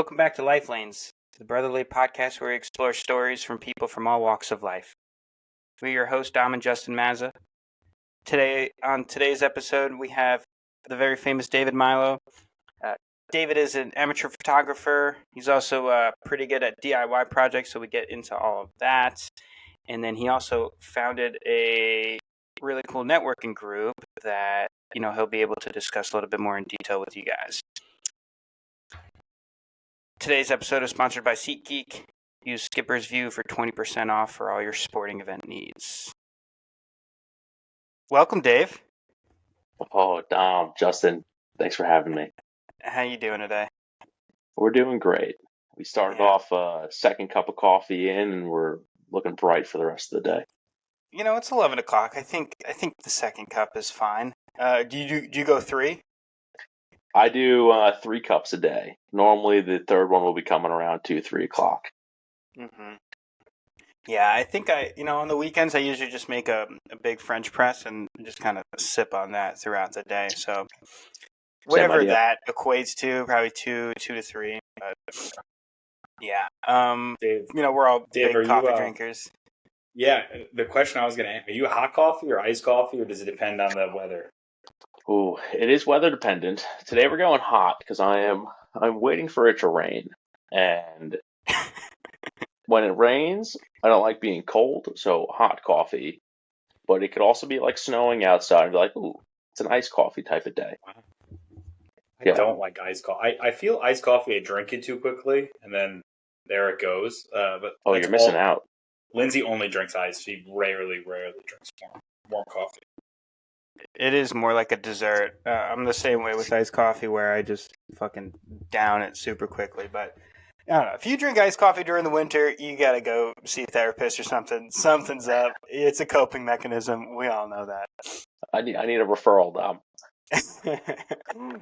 welcome back to Life Lanes, the brotherly podcast where we explore stories from people from all walks of life. We're your hosts, Dom and Justin Mazza. On today's episode, we have the very famous David Milo. David is an amateur photographer. He's also pretty good at DIY projects, so we get into all of that. And then he also founded a really cool networking group that, he'll be able to discuss a little bit more in detail with you guys. Today's episode is sponsored by SeatGeek. Use Skipper's View for 20% off for all your sporting event needs. Welcome, Dave. Oh, Dom, Justin, thanks for having me. How you doing today? We're doing great. We started off a second cup of coffee in, and we're looking bright for the rest of the day. It's 11 o'clock. I think the second cup is fine. Do you go 3? I do 3 cups a day. Normally, the third one will be coming around 2-3 o'clock. Mm-hmm. Yeah, I think on the weekends I usually just make a big French press and just kind of sip on that throughout the day. So whatever that equates to, probably 2 to 3. But yeah, Dave, we're all big coffee drinkers. Yeah, the question I was going to ask: are you hot coffee or iced coffee, or does it depend on the weather? Ooh, it is weather dependent. Today we're going hot because I'm waiting for it to rain, and when it rains, I don't like being cold, so hot coffee. But it could also be like snowing outside and be like, ooh, it's an iced coffee type of day. I don't like iced coffee. I feel iced coffee, I drink it too quickly, and then there it goes. But you're missing out. Lindsay only drinks ice. She rarely drinks warm coffee. It is more like a dessert. I'm the same way with iced coffee where I just fucking down it super quickly. But I don't know. If you drink iced coffee during the winter, you got to go see a therapist or something. Something's up. It's a coping mechanism. We all know that. I need a referral, Dom.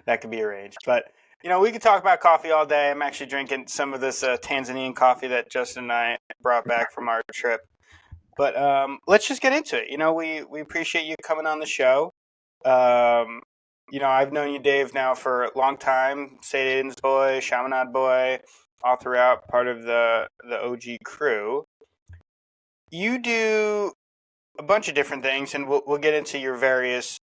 That could be arranged. But, we could talk about coffee all day. I'm actually drinking some of this Tanzanian coffee that Justin and I brought back from our trip. But let's just get into it. We appreciate you coming on the show. I've known you, Dave, now for a long time. Satan's boy, Chaminade boy, all throughout, part of the OG crew. You do a bunch of different things, and we'll get into your various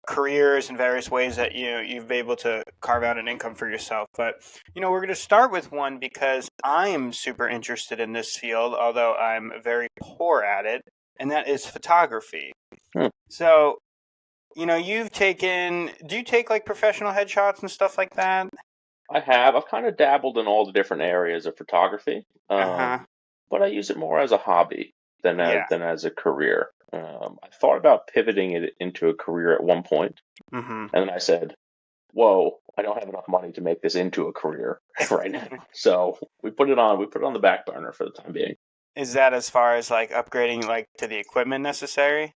careers and various ways that you've been able to carve out an income for yourself. But we're going to start with one because I am super interested in this field, although I'm very poor at it, and that is photography. So do you take like professional headshots and stuff like that? I have. I've kind of dabbled in all the different areas of photography, but I use it more as a hobby than as a career. I thought about pivoting it into a career at one point, and then I said, "Whoa, I don't have enough money to make this into a career right now." So we put it on the back burner for the time being. Is that as far as like upgrading like to the equipment necessary?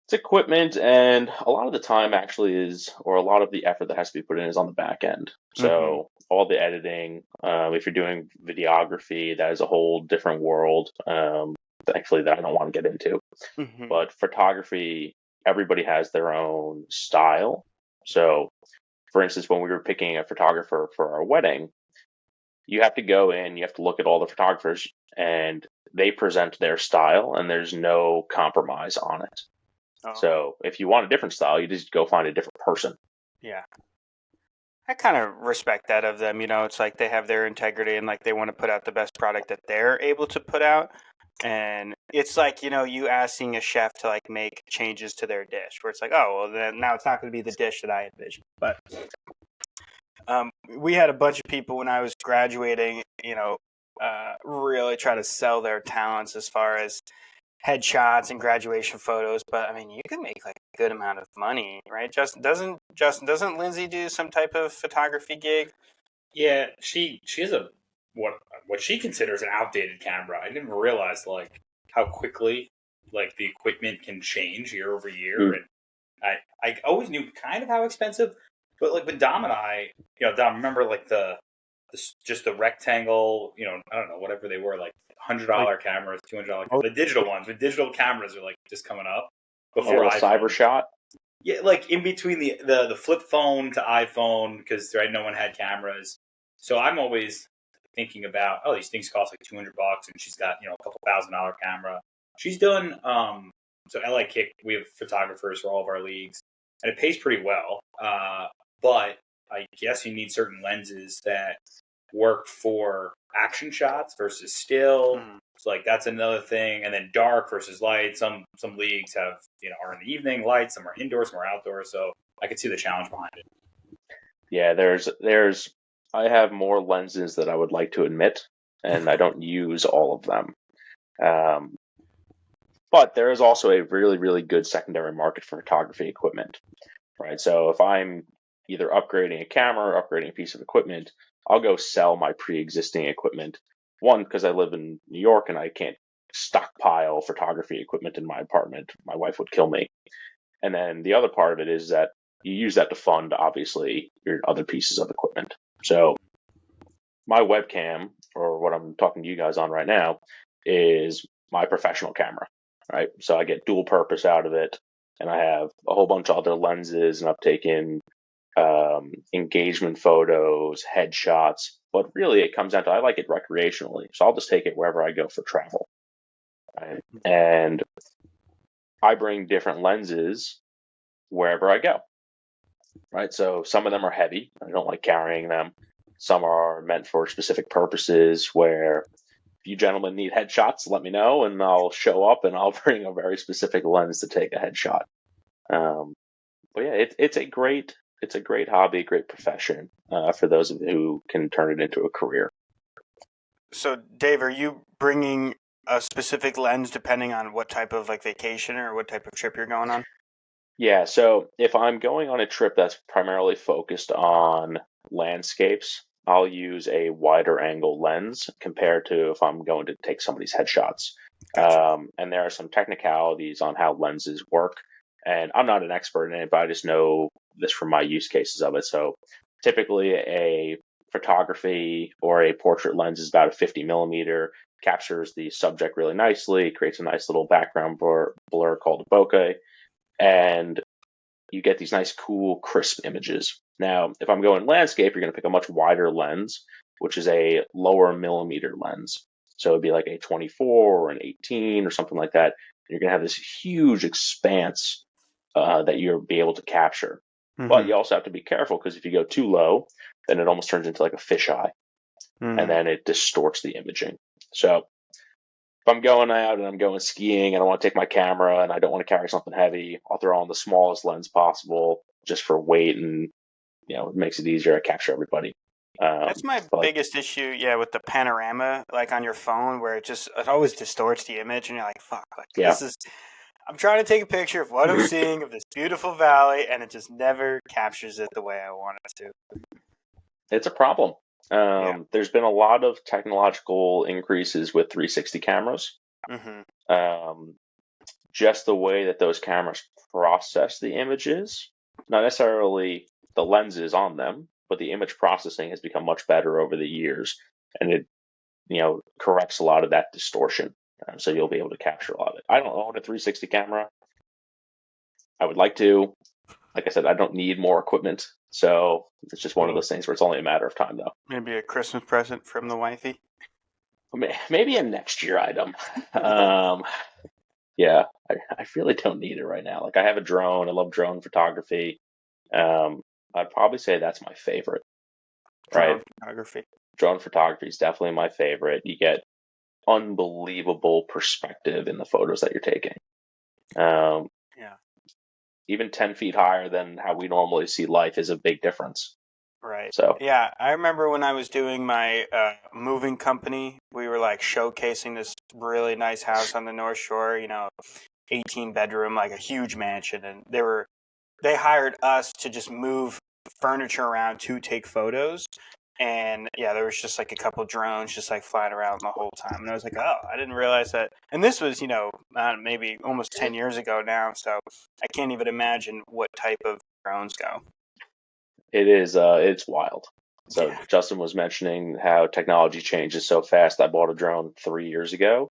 It's equipment, and a lot of the time a lot of the effort that has to be put in is on the back end. So all the editing, if you're doing videography, that is a whole different world. Thankfully, that I don't want to get into. But photography, everybody has their own style. So, for instance, when we were picking a photographer for our wedding, you have to go in, you have to look at all the photographers, and they present their style, and there's no compromise on it. So if you want a different style, you just go find a different person. Yeah. I kind of respect that of them. It's like they have their integrity and like they want to put out the best product that they're able to put out. And it's like, you asking a chef to like make changes to their dish where it's like, oh, well, then now it's not going to be the dish that I envisioned. But we had a bunch of people when I was graduating, really try to sell their talents as far as headshots and graduation photos, but I mean, you can make like a good amount of money, right? Doesn't Lindsay do some type of photography gig? Yeah, she has what she considers an outdated camera. I didn't realize like how quickly like the equipment can change year over year, and I always knew kind of how expensive, but like with Dom and I, Dom, remember like just the rectangle, I don't know, whatever they were, like $100 cameras, $200. The digital ones, with digital cameras are like just coming up before Cyber shot. Yeah, like in between the flip phone to iPhone, because no one had cameras. So I'm always thinking about, oh, these things cost like $200, and she's got a couple $1,000 camera. She's done so LA Kick. We have photographers for all of our leagues, and it pays pretty well. But I guess you need certain lenses that work for action shots versus still. So like that's another thing. And then dark versus light. Some leagues have are in the evening light, some are indoors, some are outdoors. So I could see the challenge behind it. Yeah, there's I have more lenses that I would like to admit, and I don't use all of them. But there is also a really, really good secondary market for photography equipment, right? So if I'm either upgrading a camera or upgrading a piece of equipment, I'll go sell my pre-existing equipment. One, because I live in New York and I can't stockpile photography equipment in my apartment. My wife would kill me. And then the other part of it is that you use that to fund, obviously, your other pieces of equipment. So my webcam, or what I'm talking to you guys on right now, is my professional camera, right? So I get dual purpose out of it, and I have a whole bunch of other lenses, and I've taken engagement photos, headshots. But really, it comes down to I like it recreationally, so I'll just take it wherever I go for travel, right? And I bring different lenses wherever I go, right? So some of them are heavy. I don't like carrying them. Some are meant for specific purposes where if you gentlemen need headshots, let me know and I'll show up and I'll bring a very specific lens to take a headshot. But yeah, it's a great hobby, great profession for those of you who can turn it into a career. So, Dave, are you bringing a specific lens depending on what type of vacation or what type of trip you're going on? Yeah, so if I'm going on a trip that's primarily focused on landscapes, I'll use a wider angle lens compared to if I'm going to take somebody's headshots. Gotcha. And there are some technicalities on how lenses work. And I'm not an expert in it, but I just know this from my use cases of it. So typically a photography or a portrait lens is about a 50 millimeter, captures the subject really nicely, creates a nice little background blur called a bokeh, and you get these nice, cool, crisp images. Now, if I'm going landscape, you're going to pick a much wider lens, which is a lower millimeter lens. So it'd be like a 24 or an 18 or something like that. And you're going to have this huge expanse that you'll be able to capture. Mm-hmm. But you also have to be careful because if you go too low, then it almost turns into like a fisheye. And then it distorts the imaging. So if I'm going out and I'm going skiing and I want to take my camera and I don't want to carry something heavy, I'll throw on the smallest lens possible just for weight, and it makes it easier to capture everybody. That's my biggest issue, with the panorama, like on your phone, where it always distorts the image, and you're like, fuck, I'm trying to take a picture of what I'm seeing of this beautiful valley, and it just never captures it the way I want it to. It's a problem. There's been a lot of technological increases with 360 cameras. Mm-hmm. Just the way that those cameras process the images, not necessarily the lenses on them, but the image processing has become much better over the years, and it corrects a lot of that distortion. So you'll be able to capture a lot of it. I don't own a 360 camera. I would like to. Like I said, I don't need more equipment. So it's just one of those things where it's only a matter of time, though. Maybe a Christmas present from the wifey. Maybe a next year item. Yeah, I really don't need it right now. Like I have a drone. I love drone photography. I'd probably say that's my favorite. Drone photography. Drone photography is definitely my favorite. You get unbelievable perspective in the photos that you're taking. Even 10 feet higher than how we normally see life is a big difference. Right. So yeah, I remember when I was doing my moving company, we were like showcasing this really nice house on the North Shore, 18 bedroom, like a huge mansion, and they hired us to just move furniture around to take photos. And there was just like a couple drones just like flying around the whole time. And I was like, oh, I didn't realize that. And this was, maybe almost 10 years ago now. So I can't even imagine what type of drones go. It is, it's wild. So Justin was mentioning how technology changes so fast. I bought a drone 3 years ago,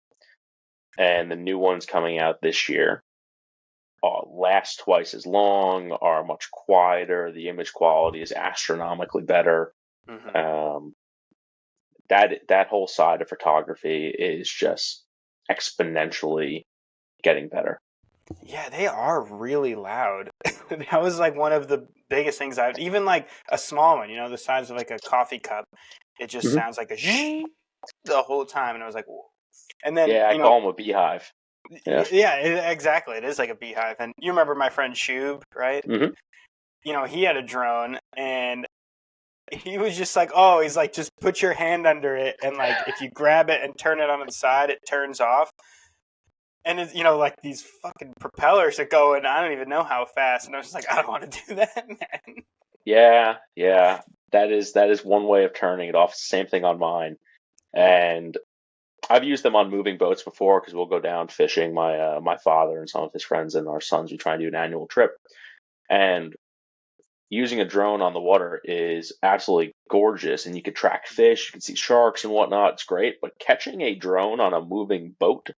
and the new one's coming out this year. last twice as long, are much quieter. The image quality is astronomically better. Mm-hmm. That whole side of photography is just exponentially getting better. Yeah, they are really loud. That was like one of the biggest things even like a small one, the size of like a coffee cup. It just Mhm. sounds like a zhing the whole time. And I was like, whoa. And then, Yeah, I call them a beehive. Yeah. yeah, exactly. It is like a beehive. And you remember my friend Shub, right? Hmm. He had a drone and he was just like, oh, he's like, just put your hand under it. And like, if you grab it and turn it on the side, it turns off. And it's, like these fucking propellers that go in, I don't even know how fast. And I was just like, I don't want to do that, man. Yeah. That is one way of turning it off. Same thing on mine. And I've used them on moving boats before because we'll go down fishing. My father and some of his friends and our sons, we try and do an annual trip. And using a drone on the water is absolutely gorgeous, and you can track fish, you can see sharks and whatnot. It's great. But catching a drone on a moving boat,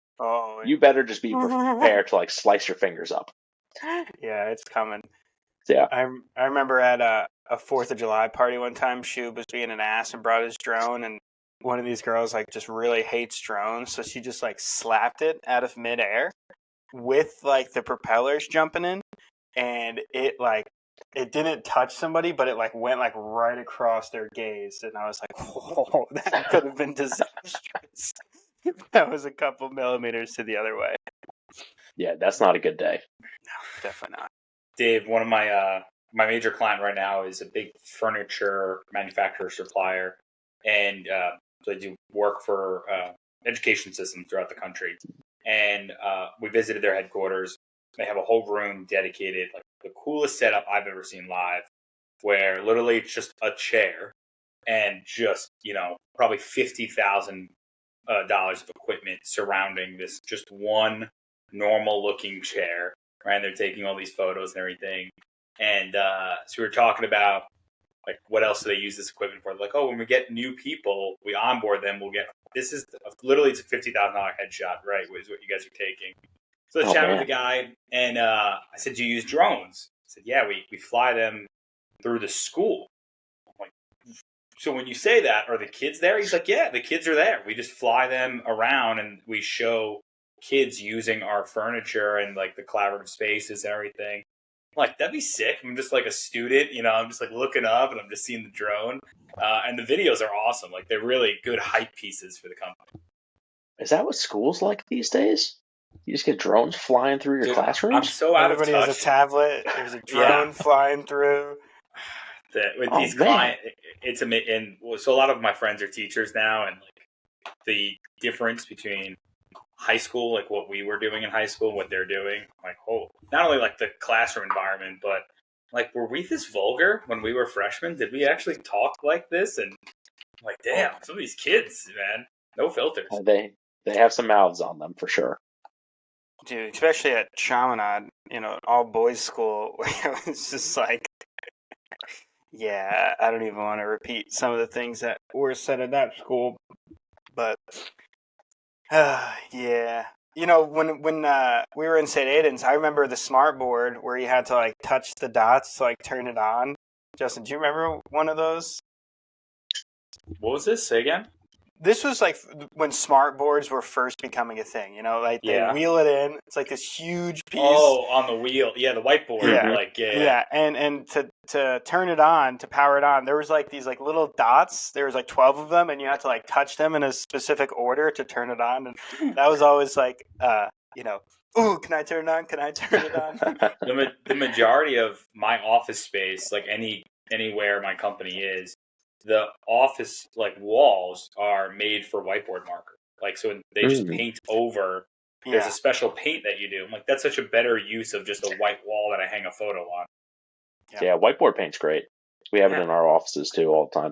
you better just be prepared to like slice your fingers up. Yeah, it's coming. Yeah. I remember at a 4th of July party one time, Shub was being an ass and brought his drone, and one of these girls like just really hates drones, so she just like slapped it out of midair with like the propellers jumping in, and it didn't touch somebody, but it like went like right across their gaze, and I was like, "Whoa, that could have been disastrous." That was a couple millimeters to the other way. Yeah, that's not a good day. No, definitely not. Dave, one of my major client right now is a big furniture manufacturer supplier, and so they do work for education systems throughout the country. And we visited their headquarters. They have a whole room dedicated, like the coolest setup I've ever seen live, where literally it's just a chair and just probably $50,000 of equipment surrounding this just one normal looking chair. Right, and they're taking all these photos and everything. And so we were talking about like what else do they use this equipment for? They're like, oh, when we get new people, we onboard them. We'll get this is literally it's a $50,000 headshot, right? Is what you guys are taking. So I chatted with the guy, and I said, "Do you use drones?" He said, "Yeah, we fly them through the school." I'm like, so when you say that, are the kids there? He's like, "Yeah, the kids are there. We just fly them around and we show kids using our furniture and like the collaborative spaces and everything." I'm like, that'd be sick. I'm just like a student, I'm just like looking up and I'm just seeing the drone. And the videos are awesome. Like they're really good hype pieces for the company. Is that what school's like these days? You just get drones flying through your classrooms? I'm so out Everybody of touch. has a tablet. There's a drone flying through. With these clients, it's amazing. So a lot of my friends are teachers now, and like the difference between high school, like what we were doing in high school, what they're doing, like not only like the classroom environment, but like were we this vulgar when we were freshmen? Did we actually talk like this? And I'm like, damn, some of these kids, man, no filters. They have some mouths on them for sure. Dude, especially at Chaminade, all boys school, where it was just like, yeah, I don't even want to repeat some of the things that were said at that school, but yeah. When we were in St. Aidan's, I remember the smart board where you had to like touch the dots to like turn it on. Justin, do you remember one of those? What was this? Say again? This was like when smart boards were first becoming a thing, like they wheel it in. It's like this huge piece. Oh, on the wheel. Yeah, the whiteboard. Yeah. And to turn it on, to power it on, there was like these like little dots. There was like 12 of them, and you had to like touch them in a specific order to turn it on. And that was always like, ooh, can I turn it on? Can I turn it on? The majority of my office space, like anywhere my company is, the office like walls are made for whiteboard marker. Like so they just paint over. There's a special paint that you do. I'm like, that's such a better use of just a white wall that I hang a photo on. Yeah, whiteboard paint's great. We have it in our offices too all the time.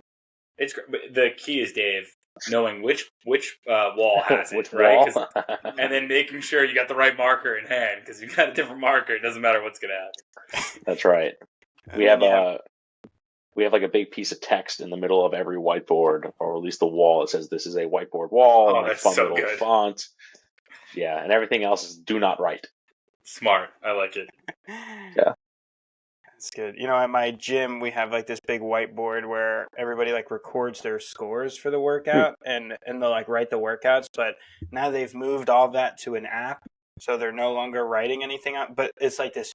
It's the key is, Dave, knowing which wall has it, which right? wall? And then making sure you got the right marker in hand, because if you got a different marker, it doesn't matter what's going to happen. That's right. We have like a big piece of text in the middle of every whiteboard, or at least the wall. It says this is a whiteboard wall. Oh, and that's fun so little good. font. Yeah, and everything else is do not write. Smart. I like it. Yeah. That's good. You know, at my gym, we have like this big whiteboard where everybody like records their scores for the workout and they'll like write the workouts. But now they've moved all that to an app, so they're no longer writing anything up. But it's like this,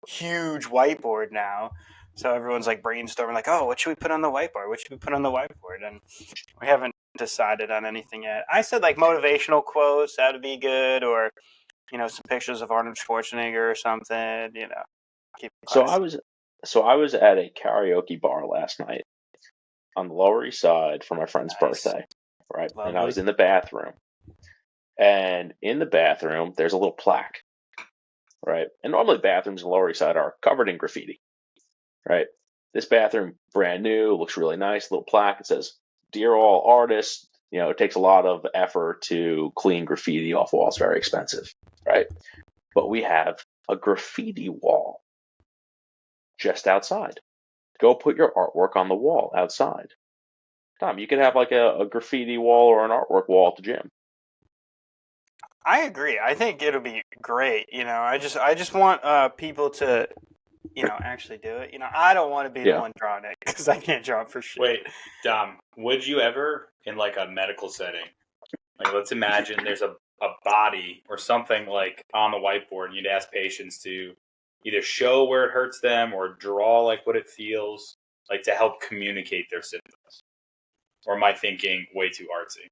huge whiteboard now. So everyone's like brainstorming, like, oh, what should we put on the whiteboard? What should we put on the whiteboard? And we haven't decided on anything yet. I said like motivational quotes, that would be good, or some pictures of Arnold Schwarzenegger or something. Keep it So classy. I was at a karaoke bar last night on the Lower East Side for my friend's Nice. birthday, right? And I Lovely. was in the bathroom, and in the bathroom there's a little plaque, right? And normally bathrooms in the Lower East Side are covered in graffiti, right? This bathroom, brand new, looks really nice. Little plaque. It says, "Dear all artists, it takes a lot of effort to clean graffiti off walls. Very expensive, right? But we have a graffiti wall just outside. Go put your artwork on the wall outside." Tom, you could have like a graffiti wall or an artwork wall at the gym. I agree. I think it'll be great. I just want people to, actually do it. I don't want to be the one drawing it because I can't draw for shit. Wait, Dom, would you ever, in like a medical setting, like let's imagine there's a body or something like on the whiteboard, and you'd ask patients to either show where it hurts them or draw like what it feels, like to help communicate their symptoms? Or am I thinking way too artsy?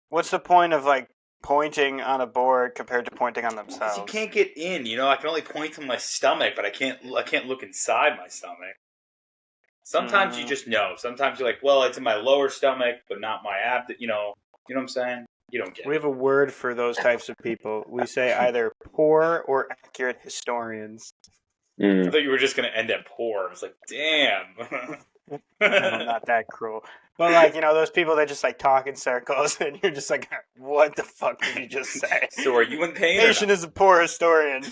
What's the point of like pointing on a board compared to pointing on themselves? Because you can't get in. I can only point to my stomach, but I can't look inside my stomach. Sometimes you just know. Sometimes you're like, well, it's in my lower stomach, but not my abdomen. You know what I'm saying? You don't get it. We have a word for those types of people. We say either poor or accurate historians. I thought you were just going to end at poor. I was like, damn. No, not that cruel. But like, those people that just like talk in circles and you're just like, what the fuck did you just say? So are you in pain? Patient is a poor historian.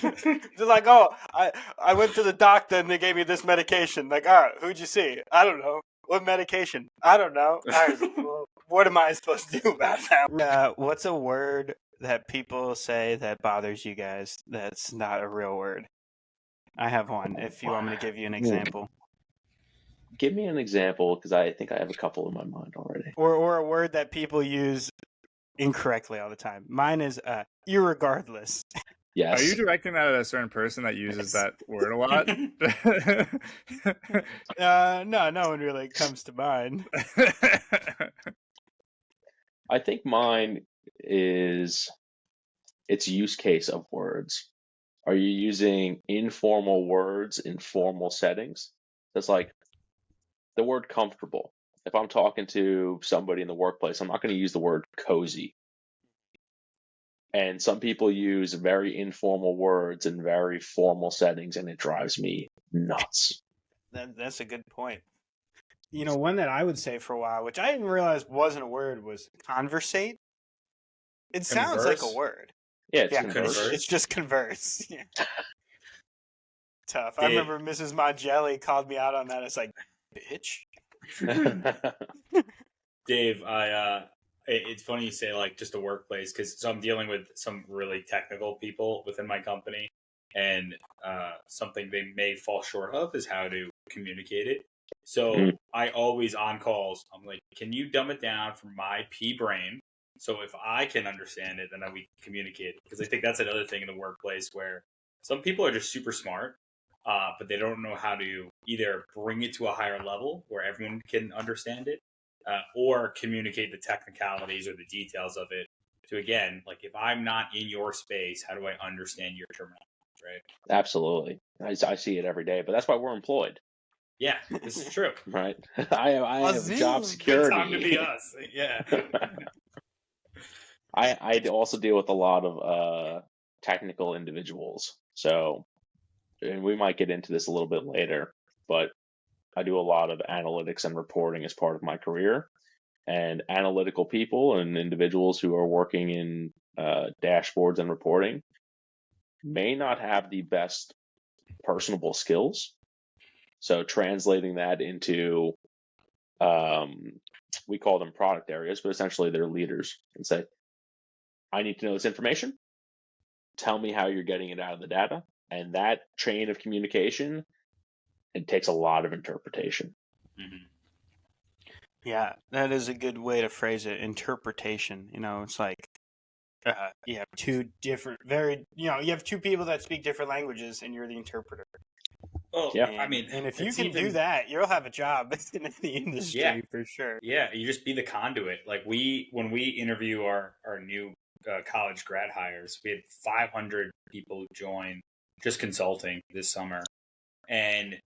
They're like, oh, I went to the doctor and they gave me this medication. Like, all right, who'd you see? I don't know. What medication? I don't know. All right, well, what am I supposed to do about that? What's a word that people say that bothers you guys that's not a real word? I have one, if you want me to give you an example. Give me an example, because I think I have a couple in my mind already. Or a word that people use incorrectly all the time. Mine is irregardless. Yes. Are you directing that at a certain person that uses that word a lot? No one really comes to mind. I think mine is its use case of words. Are you using informal words in formal settings? That's like the word comfortable. If I'm talking to somebody in the workplace, I'm not going to use the word cozy. And some people use very informal words in very formal settings, and it drives me nuts. That's a good point. One that I would say for a while, which I didn't realize wasn't a word, was conversate. It sounds like a word. Yeah, converse. It's just converse. Yeah. Tough. Yeah. I remember Mrs. Mongelli called me out on that. It's like, bitch. Dave, it's funny you say like just a workplace, because I'm dealing with some really technical people within my company, and something they may fall short of is how to communicate it. So I always on calls, I'm like, can you dumb it down for my pea brain? So if I can understand it, then we communicate it. Because I think that's another thing in the workplace where some people are just super smart, but they don't know how to either bring it to a higher level where everyone can understand it, or communicate the technicalities or the details of it. So again, like if I'm not in your space, how do I understand your terminology, right? Absolutely. I see it every day, but that's why we're employed. Yeah, this is true. Right? I have job security. Time to be us. Yeah. I also deal with a lot of technical individuals. So, and we might get into this a little bit later, but I do a lot of analytics and reporting as part of my career. And analytical people and individuals who are working in dashboards and reporting may not have the best personable skills. So translating that into, we call them product areas, but essentially they're leaders, and say, I need to know this information tell me how you're getting it out of the data. And that chain of communication, it takes a lot of interpretation. Mm-hmm. Yeah, that is a good way to phrase it. Interpretation. It's like you have two different, you have two people that speak different languages, and you're the interpreter. Well, Yeah. And if you can do that, you'll have a job in the industry for sure. Yeah, you just be the conduit. Like when we interview our new college grad hires, we had 500 people join just consulting this summer, and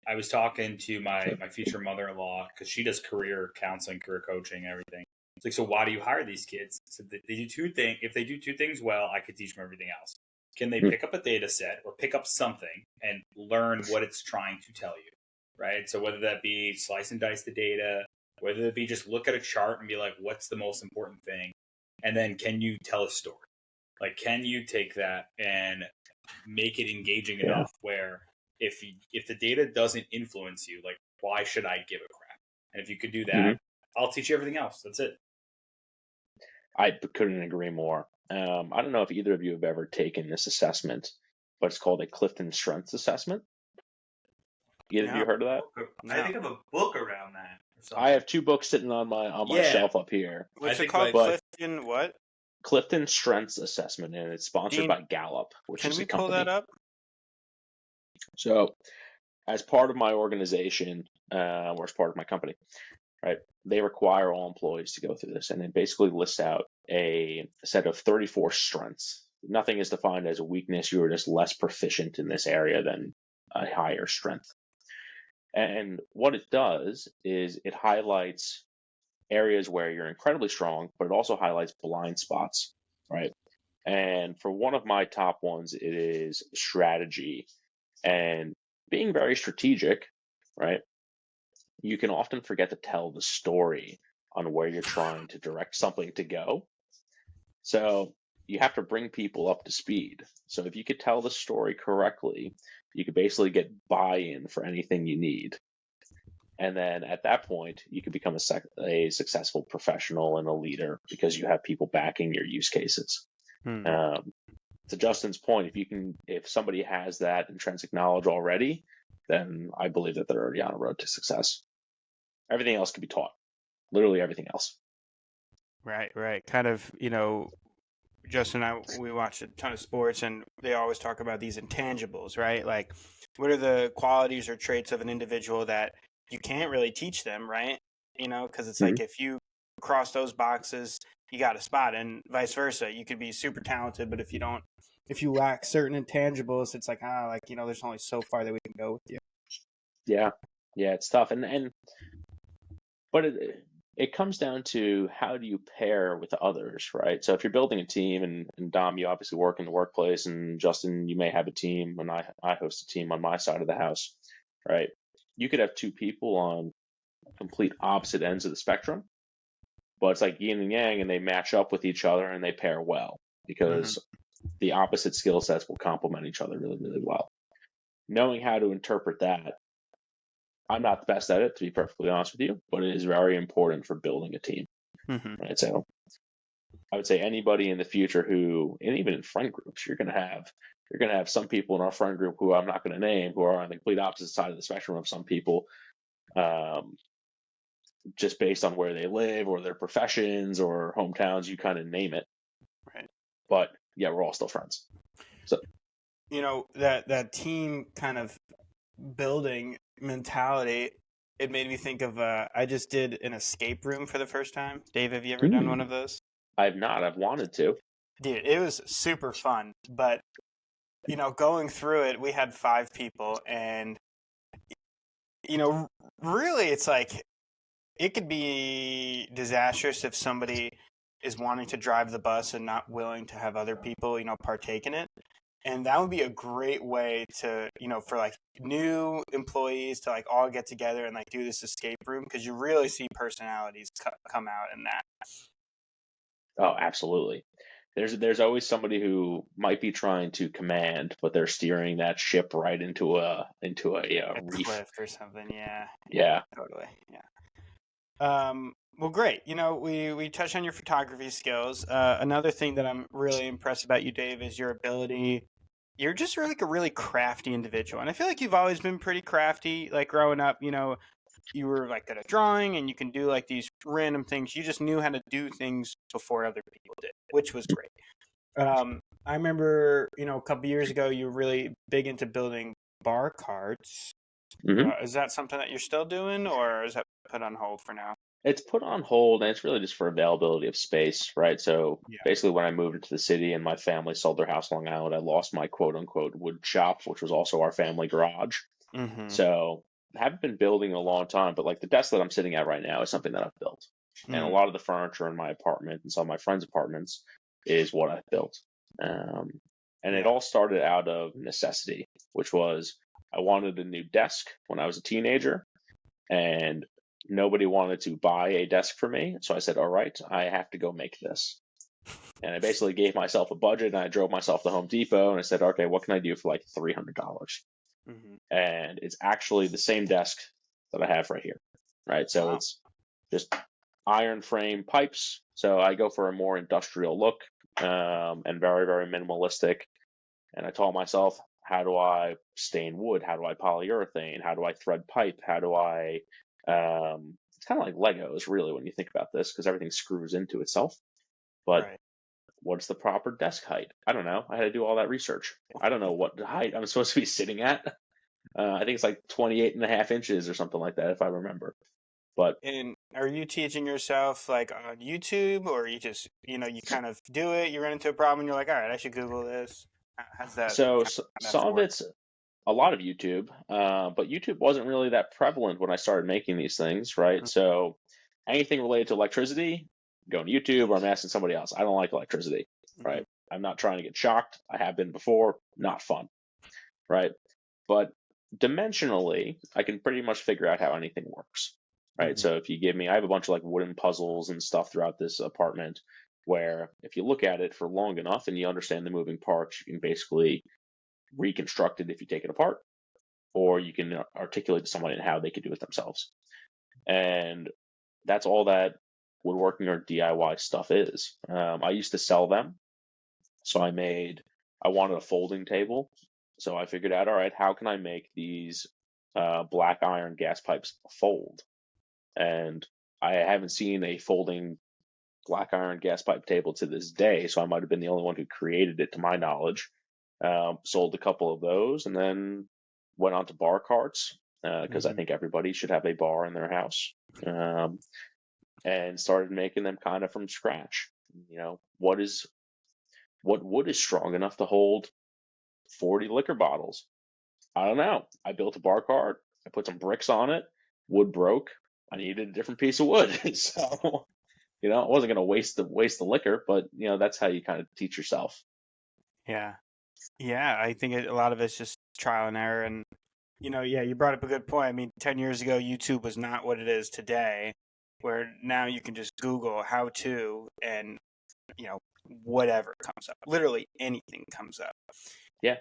I was talking to my future mother-in-law because she does career counseling, career coaching, everything. It's like, so why do you hire these kids? So they do two things. If they do two things well, I could teach them everything else. Can they pick up a data set or pick up something and learn what it's trying to tell you, right? So whether that be slice and dice the data, whether it be just look at a chart and be like, what's the most important thing? And then can you tell a story? Like, can you take that and make it engaging enough where if the data doesn't influence you, like, why should I give a crap? And if you could do that, I'll teach you everything else. That's it. I couldn't agree more. I don't know if either of you have ever taken this assessment, but it's called a Clifton Strengths Assessment. Either of you heard of that? No. I think I have a book around that. I have 2 books sitting on my shelf up here. What's it called? Clifton what? Clifton Strengths Assessment, and it's sponsored by Gallup, which is a company. Can we pull that up? So, as part of my organization, or as part of my company, right, they require all employees to go through this, and it basically lists out a set of 34 strengths. Nothing is defined as a weakness. You are just less proficient in this area than a higher strength. And what it does is it highlights areas where you're incredibly strong, but it also highlights blind spots, right? And for one of my top ones, it is strategy and being very strategic, right? You can often forget to tell the story on where you're trying to direct something to go. So you have to bring people up to speed. So if you could tell the story correctly, you could basically get buy-in for anything you need. And then at that point, you could become a successful professional and a leader because you have people backing your use cases. To Justin's point, if somebody has that intrinsic knowledge already, then I believe that they're already on a road to success. Everything else can be taught. Literally everything else. Right. Kind of, Justin and I, we watch a ton of sports, and they always talk about these intangibles, right? Like, what are the qualities or traits of an individual that you can't really teach them, right? Because it's like if you cross those boxes, you got a spot, and vice versa. You could be super talented, but if you lack certain intangibles, it's like, there's only so far that we can go with you. Yeah, it's tough, but it comes down to how do you pair with others, right? So if you're building a team, and Dom, you obviously work in the workplace, and Justin, you may have a team, and I host a team on my side of the house, right? You could have 2 people on complete opposite ends of the spectrum, but it's like yin and yang, and they match up with each other and they pair well because the opposite skill sets will complement each other really, really well. Knowing how to interpret that, I'm not the best at it, to be perfectly honest with you, but it is very important for building a team. Right? So I would say anybody in the future and even in friend groups, you're going to have some people in our friend group who I'm not going to name, who are on the complete opposite side of the spectrum of some people, just based on where they live or their professions or hometowns, you kind of name it. Right. But yeah, we're all still friends. So, that team kind of building mentality, it made me think of I just did an escape room for the first time. Dave, have you ever done one of those? I've not. I've wanted to. Dude, it was super fun, but going through it, we had 5 people, and really it's like it could be disastrous if somebody is wanting to drive the bus and not willing to have other people partake in it. And that would be a great way to, for like new employees to like all get together and like do this escape room, because you really see personalities come out in that. Oh, absolutely. There's always somebody who might be trying to command, but they're steering that ship right into a reef cliff or something. Yeah. Yeah. Totally. Yeah. Well, great. We touched on your photography skills. Another thing that I'm really impressed about you, Dave, is your ability. You're just really like a really crafty individual, and I feel like you've always been pretty crafty. Like growing up, you were like good at drawing, and you can do like these random things. You just knew how to do things before other people did, which was great. I remember, a couple years ago, you were really big into building bar carts. Hmm. Is that something that you're still doing, or is that put on hold for now? It's put on hold, and it's really just for availability of space, right? So Yeah. basically, when I moved into the city and my family sold their house on Long Island, I lost my quote unquote wood shop, which was also our family garage. Mm-hmm. So I haven't been building in a long time, but like the desk that I'm sitting at right now is something that I've built. And a lot of the furniture in my apartment and some of my friends' apartments is what I've built. Um, and it Yeah. all started out of necessity, which was I wanted a new desk when I was a teenager, and nobody wanted to buy a desk for me. So I said, all right, I have to go make this. And I basically gave myself a budget, and I drove myself to Home Depot and I said, okay, what can I do for like $300? Mm-hmm. And it's actually the same desk that I have right here, right? So Wow. it's just iron frame pipes. So I go for a more industrial look, and very, very minimalistic. And I told myself, how do I stain wood? How do I polyurethane? How do I thread pipe? How do I? It's kind of like Legos, really, when you think about this, because everything screws into itself. But Right. what's the proper desk height? I don't know. I had to do all that research. I don't know what height I'm supposed to be sitting at. I think it's like 28 and a half inches or something like that, if I remember. But And are you teaching yourself like on YouTube, or you just, you kind of do it, you run into a problem, and you're like, all right, I should Google this. How's that so some method of work? it's a lot of YouTube, but YouTube wasn't really that prevalent when I started making these things, right? So anything related to electricity, go to YouTube, or I'm asking somebody else. I don't like electricity, Mm-hmm. right? I'm not trying to get shocked. I have been before, not fun, right? But dimensionally, I can pretty much figure out how anything works, right? Mm-hmm. So if you give me, I have a bunch of like wooden puzzles and stuff throughout this apartment where if you look at it for long enough and you understand the moving parts, you can basically reconstruct it if you take it apart, or you can articulate to somebody how they could do it themselves. And that's all that woodworking or DIY stuff is. I used to sell them. So I wanted a folding table. So I figured out, all right, how can I make these black iron gas pipes fold? And I haven't seen a folding black iron gas pipe table to this day. So I might have been the only one who created it to my knowledge. Sold a couple of those and then went on to bar carts because I Mm-hmm. think everybody should have a bar in their house. Um, and started making them kind of from scratch. What wood is strong enough to hold 40 liquor bottles? I don't know. I built a bar cart. I put some bricks on it. Wood broke. I needed a different piece of wood. So, I wasn't going to waste the liquor, but that's how you kind of teach yourself. Yeah. Yeah, I think a lot of it's just trial and error. And, yeah, you brought up a good point. I mean, 10 years ago, YouTube was not what it is today, where now you can just Google how to, and, whatever comes up. Literally anything comes up. Yeah.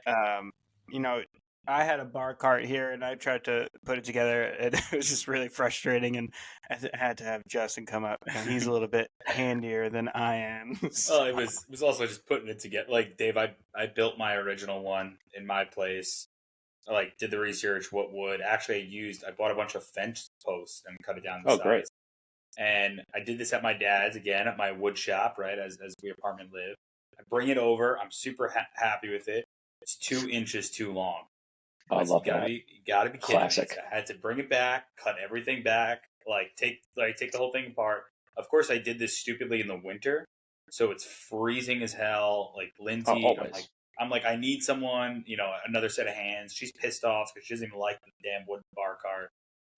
You know, I had a bar cart here, and I tried to put it together, and it was just really frustrating. And I had to have Justin come up. He's a little bit handier than I am. Well, it was also just putting it together. Like Dave, I built my original one in my place. I did the research, what wood. Actually, I bought a bunch of fence posts and cut it down to Oh, great. size. And I did this at my dad's again at my wood shop, right, as we apartment live. I bring it over. I'm super happy with it. It's 2 inches too long. I I said, love that. you gotta be kidding me. Classic. So I had to bring it back, cut everything back, take the whole thing apart. Of course, I did this stupidly in the winter, so it's freezing as hell. Like Oh, Lindsay, always. I'm like, I need someone, another set of hands. She's pissed off because she doesn't even like the damn wood bar cart.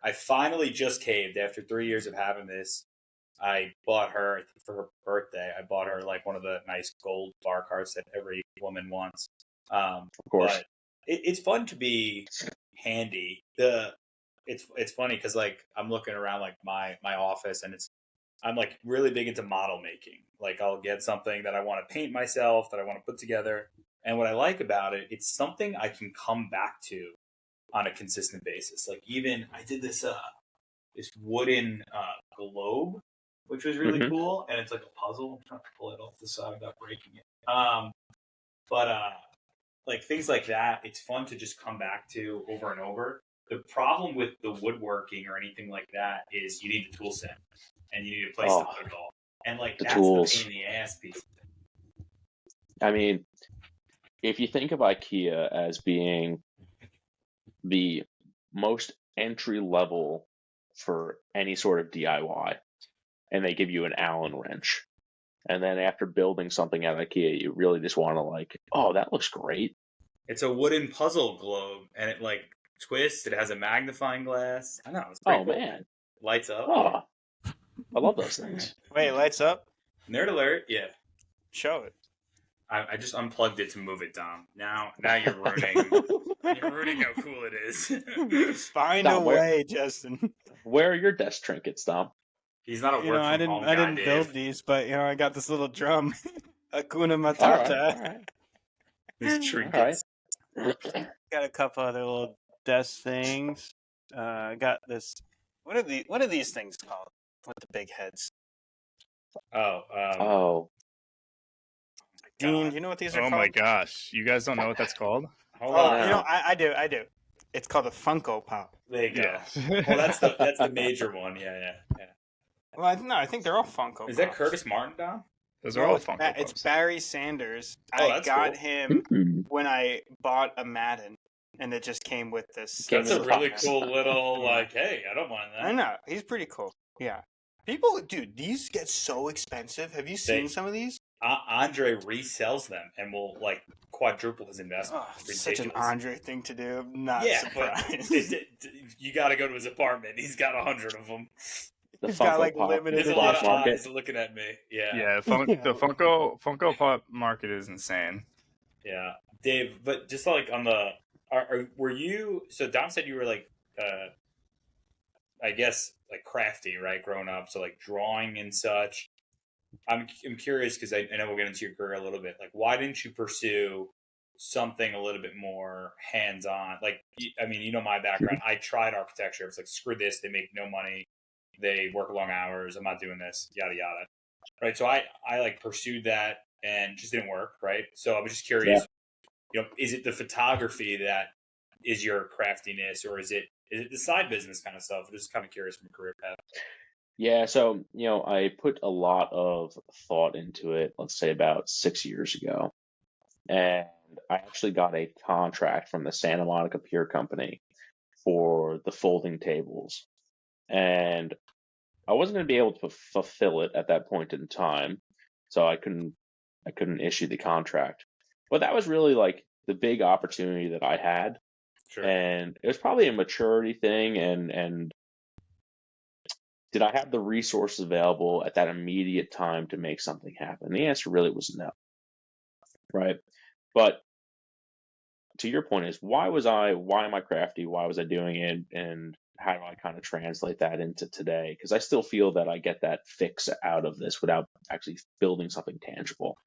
I finally just caved after 3 years of having this. I bought her, I think for her birthday. I bought her one of the nice gold bar carts that every woman wants. Of course. But it's fun to be handy. It's funny because I'm looking around my office, and I'm really big into model making. I'll get something that I want to paint myself, that I want to put together, and what I like about it, it's something I can come back to on a consistent basis. Even I did this wooden globe which was really cool. And it's like a puzzle. I'm trying to pull it off the side without breaking it. But like things like that, it's fun to just come back to over and over. The problem with the woodworking or anything like that is you need the tool set and you need a place to put it all. And like that's tools. the pain in the ass piece. I mean, if you think of IKEA as being the most entry level for any sort of DIY, and they give you an Allen wrench, and then after building something at IKEA, you really just want to like, oh, that looks great. It's a wooden puzzle globe, and it like twists. It has a magnifying glass. I know, it's pretty cool. Man, Lights up. Oh, I love those things. Wait, it lights up? Nerd alert! Yeah. Show it. I just unplugged it to move it, Dom. Now you're ruining. You're ruining how cool it is. Find a way, Justin. Where are your desk trinkets, Dom? He's not a work from home guy, I didn't Dave. build these, but I got this little drum. Hakuna Matata. All right. These trinkets. Got a couple other little desk things. Got this. What are these things called? With the big heads. Dean, do you know what these are called? Oh my gosh, you guys don't know what that's called? Hold on. I do. It's called a Funko Pop. There you go. Yeah. Well, that's the major one. Yeah. Well, I think they're all Funko. Is that Curtis Martin, Dom? Those are all Funko It's Pops. Barry Sanders. Oh, I got him Mm-hmm. when I bought a Madden, and it just came with this. That's a really cool little hey, I don't mind that. I know he's pretty cool. Yeah, dude, these get so expensive. Have you seen some of these? Andre resells them and will like quadruple his investment. Oh, such an Andre thing to do. I'm not surprised. But you got to go to his apartment. He's got 100 of them. He's got like limited. There's a lot of eyes looking at me. Yeah. The Funko Pop market is insane. Yeah, Dave. But just like on the, were you? So Dom said you were like, I guess like crafty, right? Growing up, so like drawing and such. I'm curious because I know we'll get into your career a little bit. Like, why didn't you pursue something a little bit more hands-on? Like, I mean, you know my background. I tried architecture. It's like, screw this. They make no money. They work long hours. I'm not doing this. Yada yada. Right. So I like pursued that and just didn't work. Right. So I was just curious. Yeah. Is it the photography that is your craftiness, or is it the side business kind of stuff? I'm just kind of curious from a career path. Yeah, so, I put a lot of thought into it, let's say about 6 years ago. And I actually got a contract from the Santa Monica Pier Company for the folding tables. And I wasn't going to be able to fulfill it at that point in time. So I couldn't issue the contract. But that was really like the big opportunity that I had. Sure. And it was probably a maturity thing and did I have the resources available at that immediate time to make something happen? The answer really was no. Right. But to your point is why am I crafty? Why was I doing it? And how do I kind of translate that into today? Because I still feel that I get that fix out of this without actually building something tangible.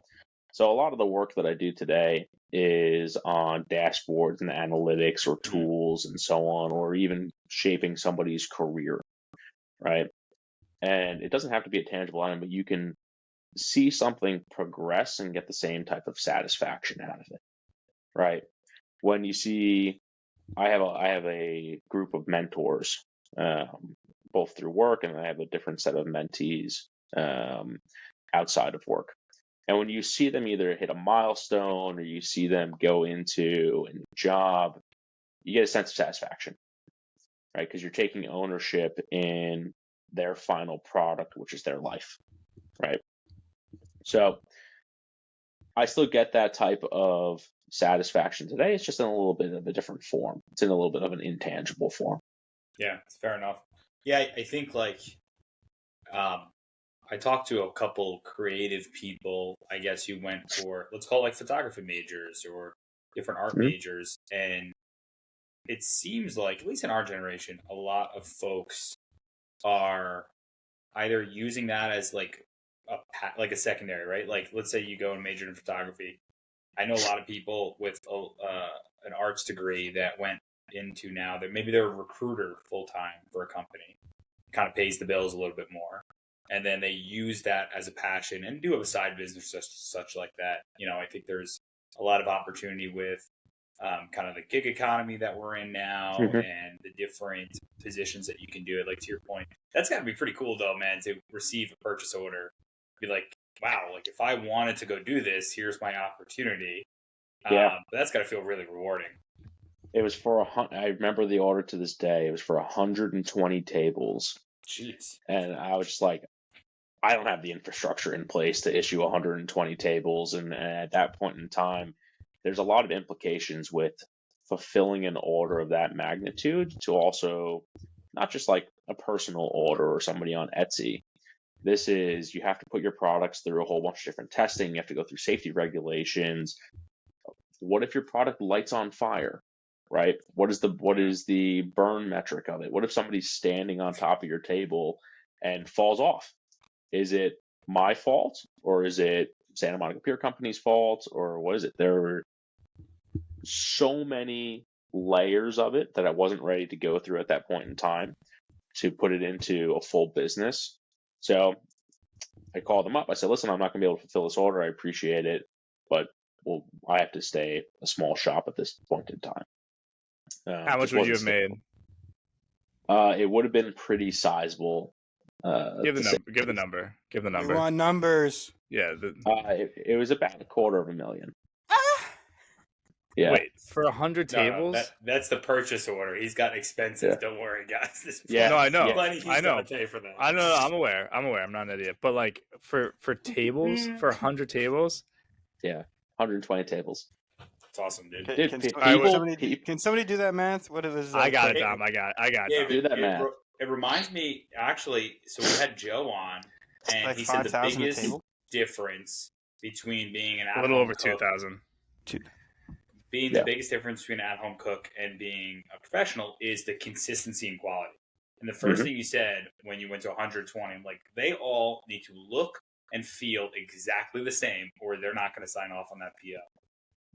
So a lot of the work that I do today is on dashboards and analytics or tools and so on, or even shaping somebody's career. Right. And it doesn't have to be a tangible item, but you can see something progress and get the same type of satisfaction out of it. Right. When you see, I have a group of mentors, both through work, and I have a different set of mentees outside of work. And when you see them either hit a milestone or you see them go into a job, you get a sense of satisfaction. Right. Because you're taking ownership in their final product, which is their life. Right. So I still get that type of satisfaction today. It's just in a little bit of a different form. It's in a little bit of an intangible form. Yeah, it's fair enough. Yeah, I think like I talked to a couple creative people, I guess, who went for, let's call it like photography majors or different art majors. And it seems like, at least in our generation, a lot of folks are either using that as like a secondary, right? Like, let's say you go and major in photography. I know a lot of people with an arts degree that went into now that maybe they're a recruiter full time for a company, kind of pays the bills a little bit more. and then they use that as a passion and do have a side business such like that. I think there's a lot of opportunity with kind of the gig economy that we're in now and the different positions that you can do it. Like to your point, that's got to be pretty cool though, man, to receive a purchase order, be like, wow, like if I wanted to go do this, here's my opportunity. Yeah. But that's got to feel really rewarding. It was for I remember the order to this day. It was for 120 tables. Jeez. And I was just like, I don't have the infrastructure in place to issue 120 tables. And at that point in time, there's a lot of implications with fulfilling an order of that magnitude to also not just like a personal order or somebody on Etsy. This is, you have to put your products through a whole bunch of different testing. You have to go through safety regulations. What if your product lights on fire? Right? What is the burn metric of it? What if somebody's standing on top of your table and falls off? Is it my fault, or is it Santa Monica Pier Company's fault, or what is it? There were so many layers of it that I wasn't ready to go through at that point in time to put it into a full business. So I called them up. I said, listen, I'm not going to be able to fulfill this order. I appreciate it, but I have to stay a small shop at this point in time. How much would you have made? It would have been pretty sizable. Give the number. We want numbers. Yeah. It was about $250,000. Yeah. Wait, for 100 tables? No, that's the purchase order. He's got expenses. Yeah. Don't worry, guys. No, I know. I know. Pay for that. I know. I'm aware. I'm not an idiot. But like for tables, for 100 tables? Yeah, 120 tables. That's awesome, dude. Can somebody do that math? What it was? I got it, Dom. I got it. Do that math. It reminds me, actually. So we had Joe on, and like he said the biggest difference between being an a little over 2,000. Being the biggest difference between an at-home cook and being a professional is the consistency and quality. And the first thing you said when you went to 120, like they all need to look and feel exactly the same, or they're not going to sign off on that PO.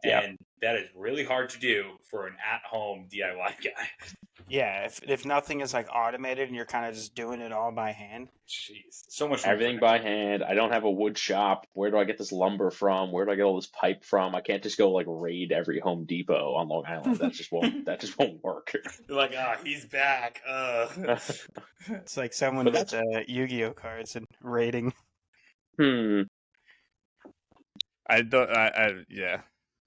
Yeah. And that is really hard to do for an at-home DIY guy. Yeah, if nothing is like automated and you're kind of just doing it all by hand. Jeez, so much. Everything by hand. I don't have a wood shop. Where do I get this lumber from? Where do I get all this pipe from? I can't just go like raid every Home Depot on Long Island. That just won't work. You're like, he's back. It's like someone with Yu-Gi-Oh cards and raiding. Yeah.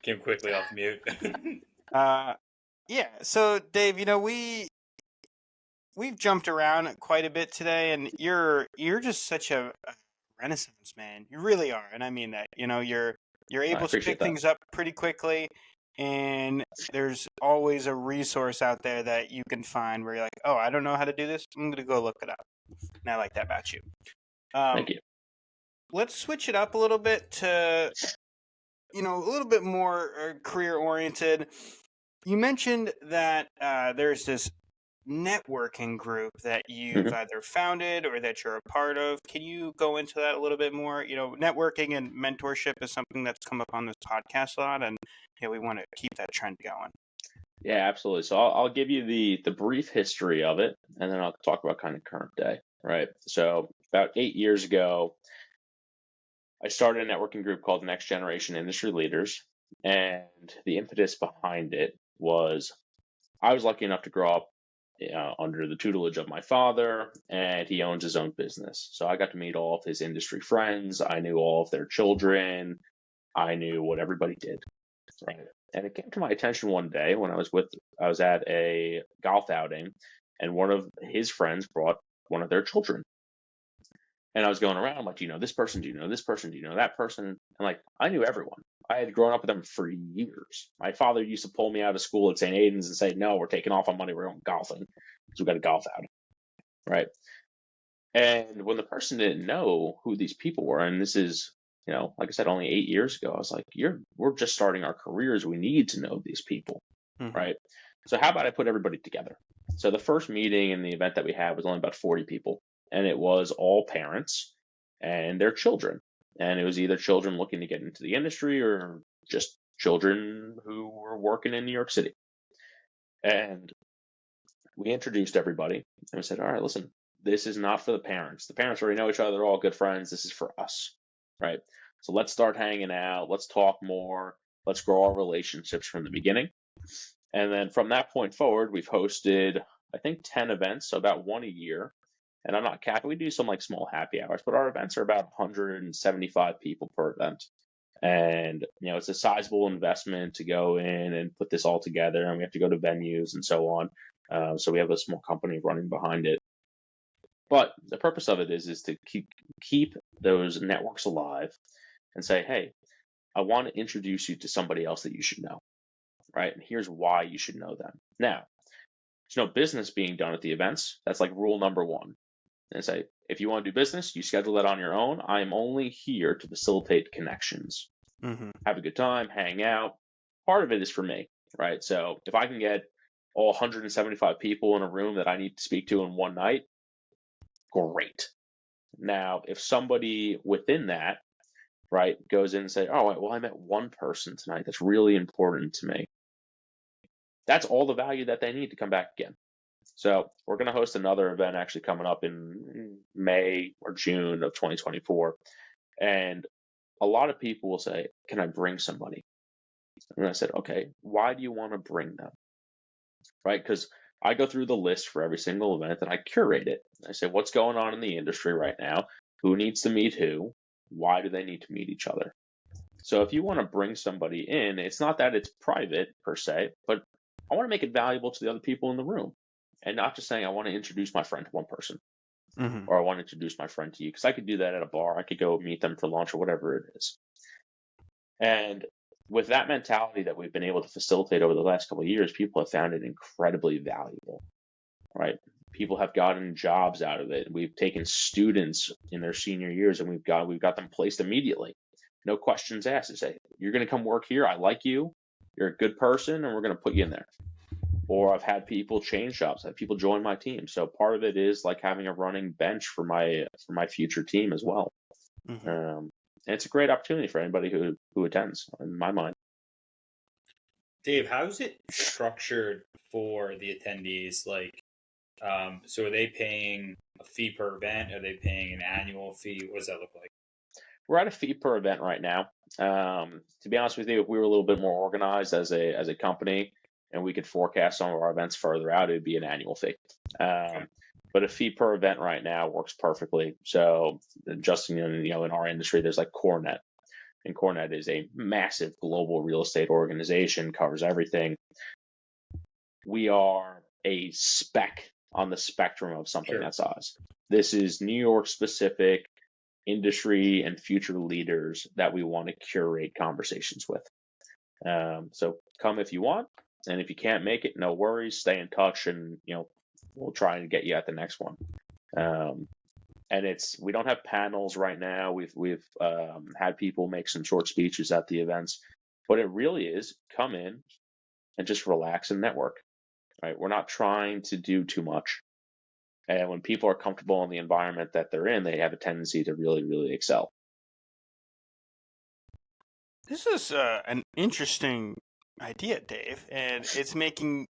Came quickly off mute. Yeah. So Dave, we've jumped around quite a bit today, and you're just such a renaissance man. You really are, and I mean that. You're able to pick things up pretty quickly, and there's always a resource out there that you can find where you're like, oh, I don't know how to do this. I'm gonna go look it up. And I like that about you. Thank you. Let's switch it up a little bit to a little bit more career-oriented. You mentioned that there's this networking group that you've either founded or that you're a part of. Can you go into that a little bit more? Networking and mentorship is something that's come up on this podcast a lot, and we want to keep that trend going. Yeah, absolutely. So I'll give you the brief history of it, and then I'll talk about kind of current day. Right. So about 8 years ago, I started a networking group called Next Generation Industry Leaders, and the impetus behind it was I was lucky enough to grow up under the tutelage of my father, and he owns his own business. So I got to meet all of his industry friends. I knew all of their children. I knew what everybody did. Right. And it came to my attention one day when I was at a golf outing, and one of his friends brought one of their children. And I was going around like, do you know this person? Do you know this person? Do you know that person? And like, I knew everyone. I had grown up with them for years. My father used to pull me out of school at St. Aidan's and say, no, we're taking off on Monday. We're going golfing because we got a golf outing. Right. And when the person didn't know who these people were, and this is, like I said, only 8 years ago, I was like, we're just starting our careers. We need to know these people. Right. So how about I put everybody together? So the first meeting and the event that we had was only about 40 people. And it was all parents and their children. And it was either children looking to get into the industry or just children who were working in New York City. And we introduced everybody and we said, all right, listen, this is not for the parents. The parents already know each other. They're all good friends. This is for us, right? So let's start hanging out. Let's talk more. Let's grow our relationships from the beginning. And then from that point forward, we've hosted, I think, 10 events, so about one a year. And I'm not capping. We do some like small happy hours, but our events are about 175 people per event. And, it's a sizable investment to go in and put this all together. And we have to go to venues and so on. So we have a small company running behind it. But the purpose of it is to keep those networks alive and say, hey, I want to introduce you to somebody else that you should know, right? And here's why you should know them. Now, there's no business being done at the events. That's like rule number one. And say, if you want to do business, you schedule that on your own. I am only here to facilitate connections. Have a good time, hang out. Part of it is for me, right? So if I can get all 175 people in a room that I need to speak to in one night, great. Now, if somebody within that, right, goes in and say, oh, well, I met one person tonight that's really important to me. That's all the value that they need to come back again. So we're going to host another event actually coming up in May or June of 2024. And a lot of people will say, can I bring somebody? And I said, okay, why do you want to bring them? Right? Because I go through the list for every single event and I curate it. I say, what's going on in the industry right now? Who needs to meet who? Why do they need to meet each other? So if you want to bring somebody in, it's not that it's private per se, but I want to make it valuable to the other people in the room. And not just saying I want to introduce my friend to one person, or I want to introduce my friend to you, because I could do that at a bar. I could go meet them for lunch or whatever it is. And with that mentality that we've been able to facilitate over the last couple of years, people have found it incredibly valuable, right? People have gotten jobs out of it. We've taken students in their senior years and we've got them placed immediately. No questions asked. They say, you're going to come work here. I like you. You're a good person, and we're going to put you in there. Or I've had people change jobs, I've had people join my team. So part of it is like having a running bench for my future team as well. And it's a great opportunity for anybody who attends, in my mind. Dave, how's it structured for the attendees? Like, so are they paying a fee per event? Are they paying an annual fee? What does that look like? We're at a fee per event right now. To be honest with you, if we were a little bit more organized as a company, and we could forecast some of our events further out, it would be an annual fee. But a fee per event right now works perfectly. So just, in our industry, there's like CoreNet. And CoreNet is a massive global real estate organization, covers everything. We are a speck on the spectrum of something that size. This is New York specific industry and future leaders that we want to curate conversations with. So come if you want. And if you can't make it, no worries. Stay in touch, and we'll try and get you at the next one. And we don't have panels right now. We've had people make some short speeches at the events, but it really is come in and just relax and network. Right? We're not trying to do too much. And when people are comfortable in the environment that they're in, they have a tendency to really, really excel. This is an interesting idea, Dave, and it's making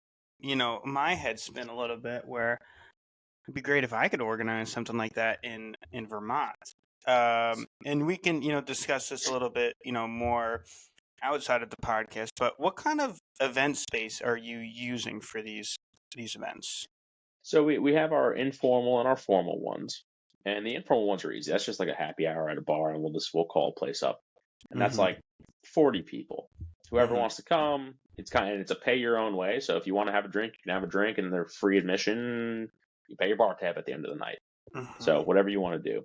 my head spin a little bit, where it'd be great if I could organize something like that in Vermont. And we can discuss this a little bit more outside of the podcast, but what kind of event space are you using for these events? So we have our informal and our formal ones, and the informal ones are easy. That's just like a happy hour at a bar, and we'll call a place up, and that's like 40 people. Whoever wants to come, it's a pay your own way. So if you want to have a drink, you can have a drink, and they're free admission. You pay your bar tab at the end of the night. So whatever you want to do.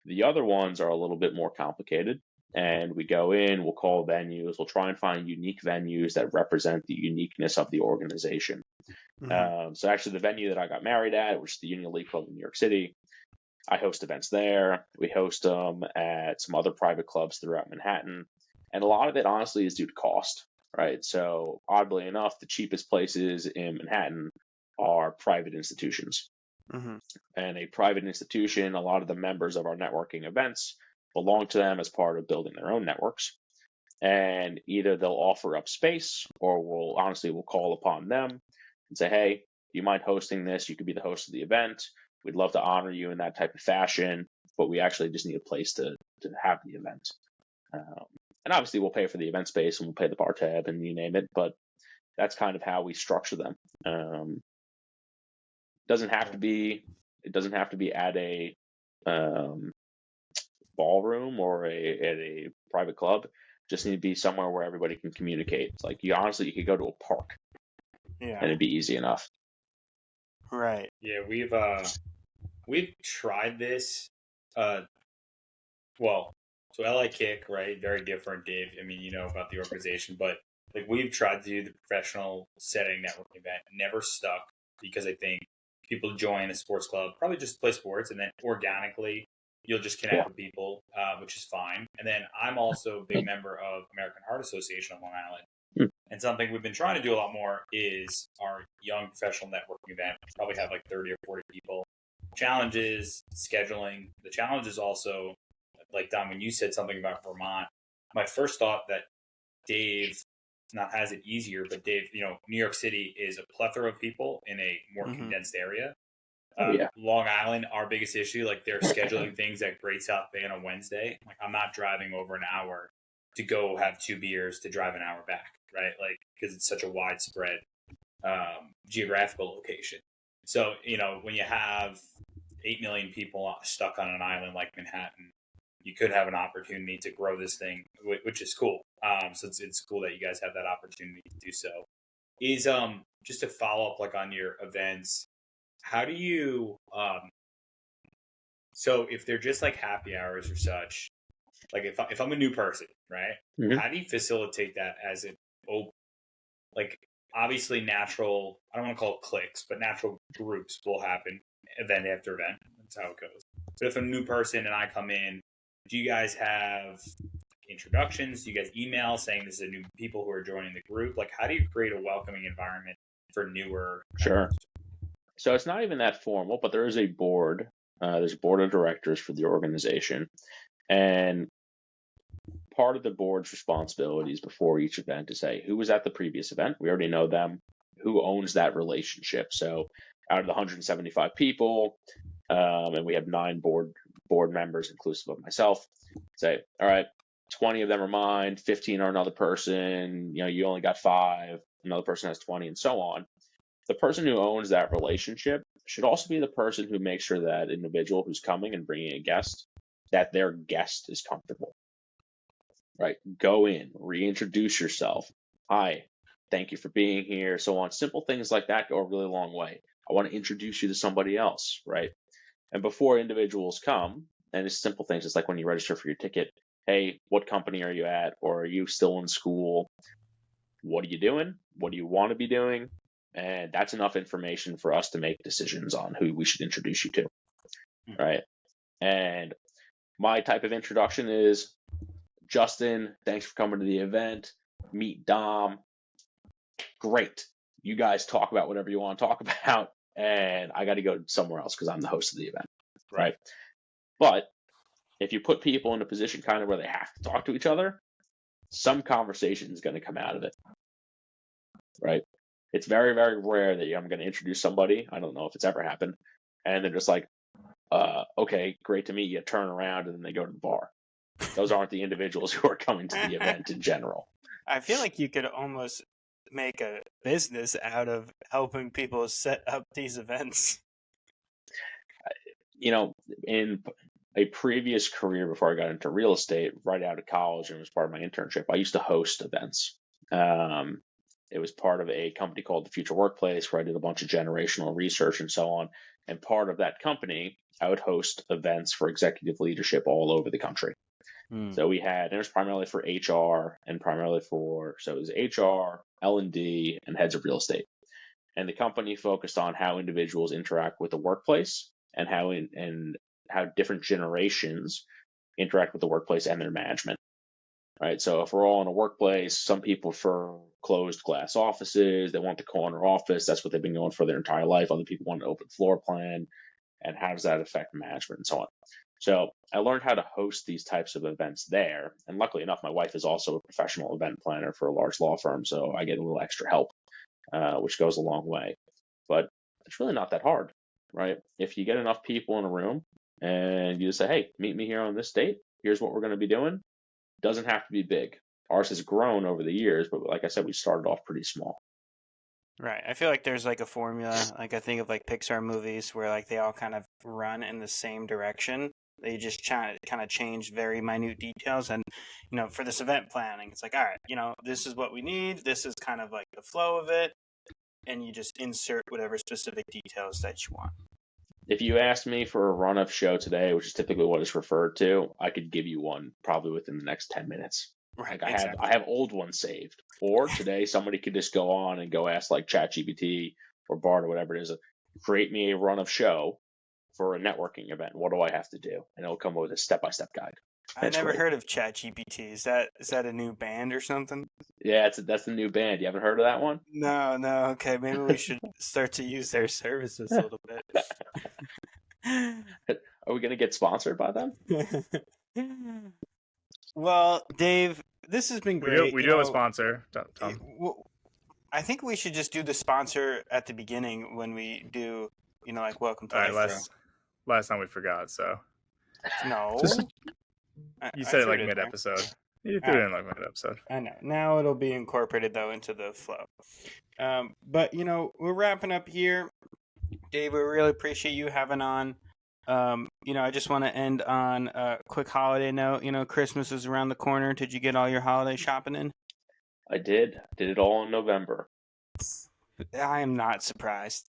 The other ones are a little bit more complicated, and we go in, we'll call venues, we'll try and find unique venues that represent the uniqueness of the organization. So actually the venue that I got married at, which is the Union League Club in New York City, I host events there. We host them at some other private clubs throughout Manhattan. And a lot of it, honestly, is due to cost, right? So oddly enough, the cheapest places in Manhattan are private institutions. And a private institution, a lot of the members of our networking events belong to them as part of building their own networks. And either they'll offer up space, or we'll call upon them and say, hey, do you mind hosting this? You could be the host of the event. We'd love to honor you in that type of fashion, but we actually just need a place to have the event. And obviously we'll pay for the event space and we'll pay the bar tab and you name it, but that's kind of how we structure them. Doesn't have to be at a ballroom or at a private club. Just need to be somewhere where everybody can communicate. It's like you could go to a park, and it'd be easy enough. Right. Yeah, we've tried this. So LA Kick, right? Very different, Dave. I mean, you know about the organization, but like we've tried to do the professional setting networking event, never stuck because I think people join a sports club probably just to play sports, and then organically you'll just connect with people, which is fine. And then I'm also a big member of American Heart Association on Long Island. And something we've been trying to do a lot more is our young professional networking event. We probably have like 30 or 40 people. Challenges, scheduling. The challenge is also, like Don, when you said something about Vermont, my first thought that Dave not has it easier, but Dave, you know, New York City is a plethora of people in a more condensed area. Long Island, our biggest issue, like they're scheduling things at Great South Bay on a Wednesday. Like I'm not driving over an hour to go have 2 beers to drive an hour back, right? Like because it's such a widespread geographical location. So, you know, when you have 8 million people stuck on an island like Manhattan, you could have an opportunity to grow this thing, which is cool. So it's cool that you guys have that opportunity to do so. Is just to follow up like on your events, how do you so if they're just like happy hours or such, like if I'm a new person, right? How do you facilitate that as an like obviously natural, I don't want to call it cliques, but natural groups will happen event after event. That's how it goes. But if I'm a new person and I come in, do you guys have introductions? Do you guys email saying this is new people who are joining the group? Like, how do you create a welcoming environment for newer? Sure. So it's not even that formal, but there is a board. There's a board of directors for the organization. And part of the board's responsibilities before each event to say who was at the previous event. We already know them. Who owns that relationship? So out of the 175 people, and we have 9 board members, inclusive of myself, say, all right, 20 of them are mine, 15 are another person, you know, you only got 5, another person has 20, and so on. The person who owns that relationship should also be the person who makes sure that individual who's coming and bringing a guest, that their guest is comfortable. Right? Go in, reintroduce yourself. Hi, thank you for being here, so on. Simple things like that go a really long way. I want to introduce you to somebody else, right? And before individuals come, and it's simple things, it's like when you register for your ticket, hey, what company are you at? Or are you still in school? What are you doing? What do you want to be doing? And that's enough information for us to make decisions on who we should introduce you to, right? And my type of introduction is, Justin, thanks for coming to the event. Meet Dom. Great. You guys talk about whatever you want to talk about, and I got to go somewhere else because I'm the host of the event, right? But if you put people in a position kind of where they have to talk to each other, some conversation is going to come out of it, right? It's very, very rare that I'm going to introduce somebody. I don't know if it's ever happened. And they're just like, okay, great to meet you. Turn around and then they go to the bar. Those aren't the individuals who are coming to the event in general. I feel like you could almost make a business out of helping people set up these events. You know, in a previous career before I got into real estate, right out of college, and was part of my internship, I used to host events. It was part of a company called The Future Workplace, where I did a bunch of generational research and so on. And part of that company, I would host events for executive leadership all over the country. So we had, and it was primarily for HR and primarily so it was HR, L&D, and heads of real estate. And the company focused on how individuals interact with the workplace and how different generations interact with the workplace and their management. Right. So if we're all in a workplace, some people prefer closed glass offices. They want the corner office. That's what they've been going for their entire life. Other people want an open floor plan. And how does that affect management and so on? So I learned how to host these types of events there. And luckily enough, my wife is also a professional event planner for a large law firm. So I get a little extra help, which goes a long way. But it's really not that hard. right? If you get enough people in a room and you just say, hey, meet me here on this date, here's what we're going to be doing, doesn't have to be big. Ours has grown over the years, but like I said, we started off pretty small. Right. I feel like there's like a formula. Like I think of like Pixar movies where like they all kind of run in the same direction. They just kind of change very minute details. And, for this event planning, it's like, all right, this is what we need. This is kind of like the flow of it. And you just insert whatever specific details that you want. If you asked me for a run-of show today, which is typically what it's referred to, I could give you one probably within the next 10 minutes. Right. Like exactly. I have old ones saved. Or today somebody could just go on and go ask like ChatGPT or Bard or whatever it is, create me a run of show for a networking event. What do I have to do? And it'll come with a step-by-step guide. I never heard of ChatGPT. Is that a new band or something? Yeah, that's the new band. You haven't heard of that one? No. Okay, maybe we should start to use their services a little bit. Are we gonna get sponsored by them? Well, Dave, this has been great. We do have a sponsor, Tom. I think we should just do the sponsor at the beginning when we do, like welcome to life. Last time we forgot, so no. You said it like mid-episode. You threw it in like mid-episode. I know. Now it'll be incorporated though into the flow. But we're wrapping up here. Dave, we really appreciate you having on. I just want to end on a quick holiday note. Christmas is around the corner. Did you get all your holiday shopping in? I did. Did it all in November. I am not surprised.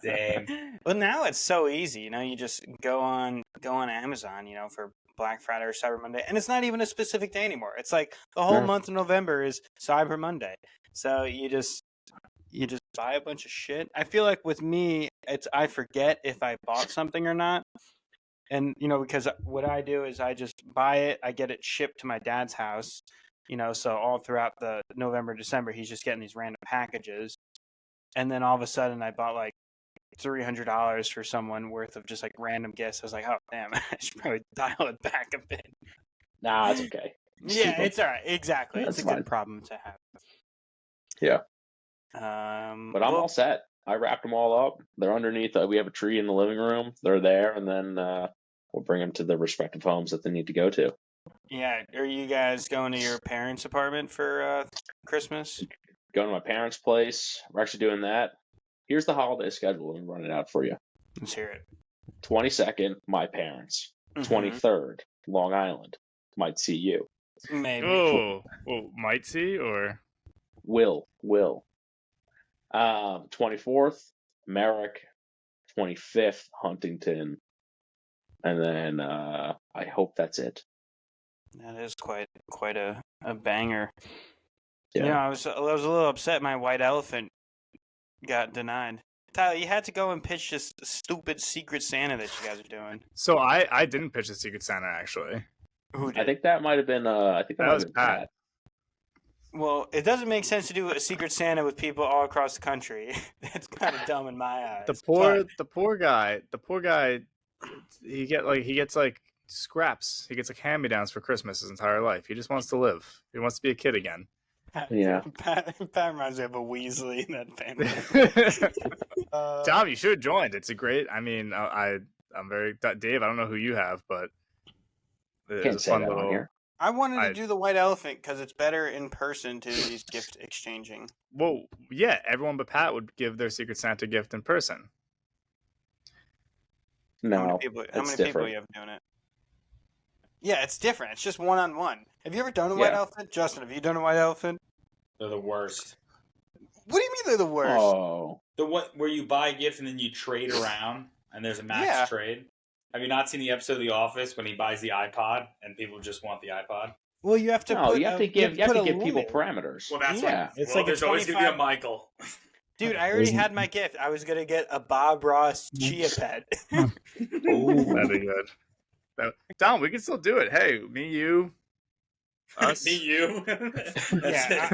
Same. Well, now it's so easy. You just go on Amazon, for Black Friday or Cyber Monday, and it's not even a specific day anymore. It's like the whole month of November is Cyber Monday. So you just buy a bunch of shit. I feel like with me, I forget if I bought something or not. And, because what I do is I just buy it, I get it shipped to my dad's house, so all throughout the November, December, he's just getting these random packages. And then all of a sudden I bought like $300 for someone worth of just like random gifts. I was like, oh, damn, I should probably dial it back a bit. Nah, it's okay. It's all right. Exactly. That's it's a fine. good problem to have. Yeah. But I'm all set. I wrapped them all up. They're underneath. We have a tree in the living room. They're there, and then we'll bring them to the respective homes that they need to go to. Yeah. Are you guys going to your parents' apartment for Christmas? Going to my parents' place. We're actually doing that. Here's the holiday schedule. Let me run it out for you. Let's hear it. 22nd, my parents. 23rd, Long Island. Might see you. Maybe. Oh, might see or Will. 24th, Merrick. 25th, Huntington. And then I hope that's it. That is quite a banger. Yeah. I was a little upset my white elephant got denied. Tyler, you had to go and pitch this stupid Secret Santa that you guys are doing. So I didn't pitch a Secret Santa actually. Who did? I think that might have been that was Pat. Well, it doesn't make sense to do a Secret Santa with people all across the country. That's kind of dumb in my eyes. The poor guy. He gets like scraps. He gets like hand-me-downs for Christmas his entire life. He just wants to live. He wants to be a kid again. Yeah. Pat reminds me of a Weasley in that family. Tom, you should have joined. It's a great. I mean, I'm very Dave. I don't know who you have, but it's a fun little. Here. I wanted to do the white elephant because it's better in person to do these gift exchanging. Well, yeah, everyone but Pat would give their Secret Santa gift in person. No, how many people you have doing it? Yeah, it's different. It's just one-on-one. Have you ever done a white elephant? Justin, have you done a white elephant? They're the worst. What do you mean they're the worst? Oh. The what where you buy a gift and then you trade around and there's a max trade? Have you not seen the episode of The Office when he buys the iPod and people just want the iPod? Well, you have to. You have to give people parameters. Well, that's it's like there's always gonna be a Michael. Dude, I already had my gift. I was gonna get a Bob Ross Chia Pet. Ooh, that'd be good. Dom, we can still do it. Hey, me, you, us. Me, you. Yeah,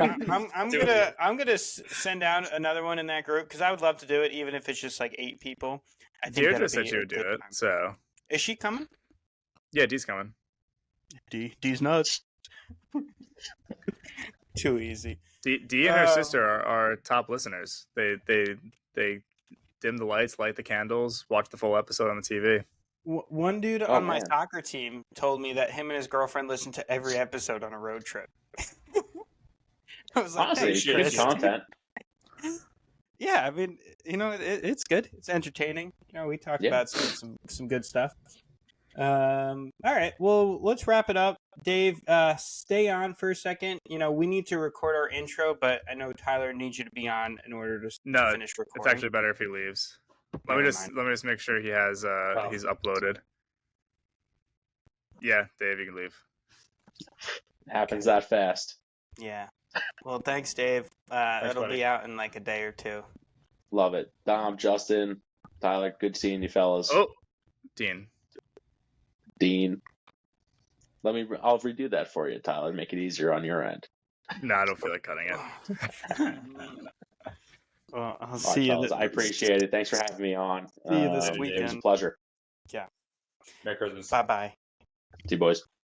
I'm gonna send out another one in that group because I would love to do it, even if it's just like 8 people. I think Deirdre said she would do it. So is she coming? Yeah, Dee's coming. Dee's nuts. Too easy. Dee and her sister are top listeners. They dim the lights, light the candles, watch the full episode on the TV. One dude Oh, on my man. soccer team told me that him and his girlfriend listen to every episode on a road trip. I was like, Honestly, thanks, good Chris. content. Yeah, I mean, it's good. It's entertaining. We talked Yeah. about some good stuff. All right, well, let's wrap it up. Dave, stay on for a second. We need to record our intro, but I know Tyler needs you to be on in order to finish recording. It's actually better if he leaves. Let me just make sure he has he's uploaded. Yeah, Dave, you can leave. Happens that fast. Yeah. Well, thanks, Dave. It'll buddy. be out in like a day or two. Love it. Dom, Justin, Tyler, good seeing you fellas. Oh, Dean. I'll redo that for you, Tyler. Make it easier on your end. No, I don't feel like cutting it. Well, I'll All see right, you. fellas, I appreciate it. Thanks for having me on. See you this It was a weekend. pleasure. Merry Christmas. Bye-bye. See you, boys.